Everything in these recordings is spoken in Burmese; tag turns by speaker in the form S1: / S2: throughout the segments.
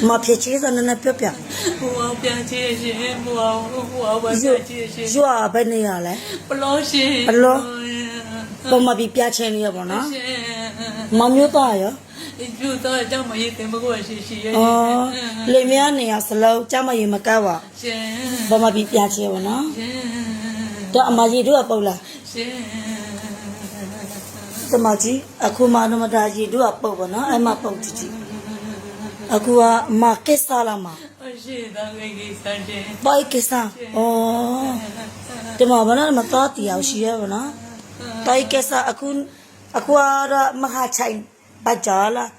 S1: မဖြစ်ချေစနပြပြ
S2: ဘွားပြန်ချေရှင်ဘွားပြန်ချေရှင်
S1: ရွာဘယ်နေရလဲ
S2: ပလောရှင်
S1: ဘလောပုံမပြီးပြချင်ရပါနော်မမျိုးသားရော
S2: ကျူတော့ကြောင့်မရတဲ့မကွာရှိရဲ့
S1: အော်လေမရနေရစလုံးကြမရမကပါ
S2: ရှင်
S1: ပုံမပြီးပြချင်ပါနော်တော့အမကြီးတို့ကပုတ်လား
S2: ရှင်
S1: တမကြီးအခုမှနမတာကြီးတို့ကပုတ်ပါနော်အဲ့မှပုတ်ကြည့်အခုကမကိစ္စလာမှာ
S2: ရှိတာကိစ္စရှင်
S1: ပိုက်ကိစ္စဩဒီမှာဘာလို့မတော်တရားရှိရပါနော်တိုင်ကိစ္စအခုကတော့မဟာချိုင်ဘာကြလား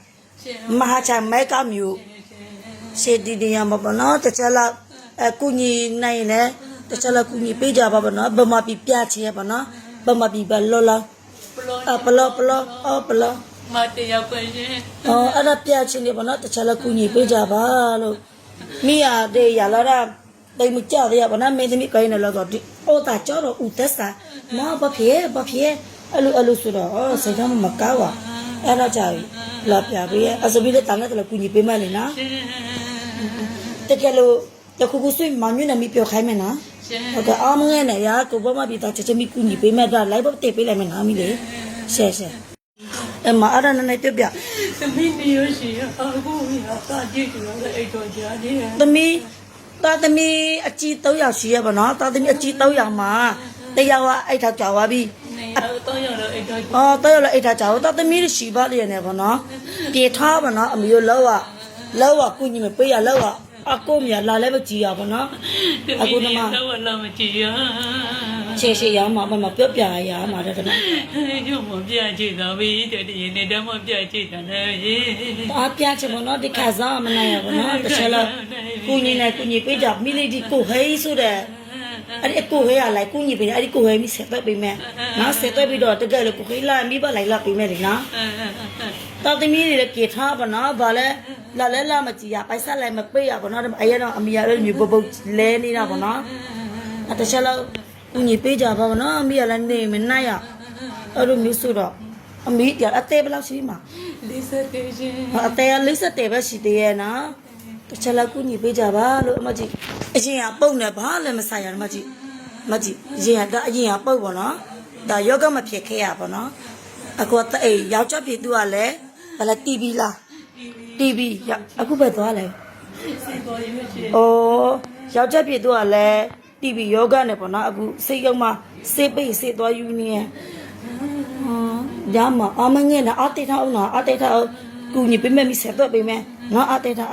S1: မဟာချိုင်မဲကမျိုးရှေဒီဒီရမှာပါနော်တခြားလောက်ကုညီနိုင်လေတခြားလောက်ကုညီပေးကြပါပါနော်ဗမာပြည်ပြချေပါနော်ဗမာပြည်ဘလောလောပလောပလော
S2: မတရားပဲရှင်
S1: အဲ့ဒါပြချင်နေပါနော်တခြားလောက်ကုညီပေးကြပါလို့မိရတဲ့ရလာတာတိတ်မကြရပါနော်မင်းသမီးကိုင်းနေလို့တော့ဒီအိုတာကြောတော့ဦးသက်စာမဘာဖြစ်အဲ့လိုဆိုတော့စိတ်ကမကောက်ပါအဲ့တော့ကြာပြီလာပြပေးအစပြီးတဲ့တန်တဲ့လည်းကုညီပေးမယ်လေနော်တကယ်လို့တခုခုဆွေးမညွန့်နေမိပြောခိုင်းမယ်နော်ဟုတ်ကဲ့အားမငဲနဲ့ရာကိုဘမပြီးတော့ချက်မိကုညီပေးမယ်တော့လိုက်ဖို့တက်ပေးလိုက်မယ်နော်မိလေရှဲအမအဲ့ဒါနဲ့ပြပြ
S2: သမီးနေရရှိအခုရတာကြည့်ကြရတဲ့အိတ်တော်ကြားနေ
S1: သမီးအကြီး3ယောက်ရှိရပါနော်တာသမီးအကြီး3ယောက်မှာတယောက်ကအိတ်ထောက်ကြပါပြီ
S2: 3ယောက်တော့အိတ်ထောက်
S1: 3ယောက်လည်းအိတ်ထောက်ကြတာသမီးရှိပါလေနဲ့ပါနော်ပြေထားပါနော်အမျိုးလောက်ကုညီမပေးရလောက်အကိုမြလာလည်းမကြည်ရပါနော်
S2: အခုနမလောက်လာမကြည်ရ
S1: ရှေရမှာမပြောပြရမှာတဲ့တမ
S2: ကျုံမပြချင်တော့ပြီတဲ့ဒီနေ့တည်းမပြချင်တယ်
S1: အားပြချင်မနော်ဒီခါစားမနိုင်ရပါနော်တခြားလောက်ကုညီပေးကြမိလေးဒီကိုဟဲဆိုတဲ့အဲ့ဒီကိုဟဲရလိုက်ကုညီပေးအဲ့ဒီကိုဟဲမိဆက်သွက်ပေးမယ်နော်ဆက်သွက်ပြီးတော့တကယ်လို့ကိုဟဲလာမိဘလိုက်လာပေးမယ်လေနော်တော်သမီးတွေလည်းပြေထားပါနော်ဗာလဲလာမကြည်ရပိုက်ဆက်လိုက်မပေးရပါနော်အဲ့ရတော့အမီရလည်းညပုတ်လဲနေတာပါနော်တခြားလောက်ကုညီပေးကြပါနော်အမီရလည်းနေမနိုင်ရအဲ့လိုမျိုးဆိုတော့အမီရအသေးဘယ်လောက်ရှိမှာ
S2: 40ရှင်
S1: အသေး40ပဲရှိသေးရဲ့နော်တခြားလောက်ကုညီပေးကြပါလို့အမကြီးအရင်ကပုံနဲ့ဘာလည်းမဆိုင်ရမကြီးအရင်ကပုတ်ပါနော်ဒါယောဂမဖြစ်ခဲ့ရပါနော်အခုအဲ့ယောက်ျားဖြစ်သူကလည်းဘာလဲ TV လား TV အခုပဲသွားလဲယောက်ျားဖြစ်သူကလည်း TV ယောဂနဲ့ပေါ့နော်အခုစိတ်ရုံမှာစိတ်ပိတ်စိတ်သွားယူနေရမှာအမငဲ့နဲ့အတိတ်ထားအောင်ကူညီပေးမယ်မိဆက်တော့ပေးမယ်ငါအတိတ်ထား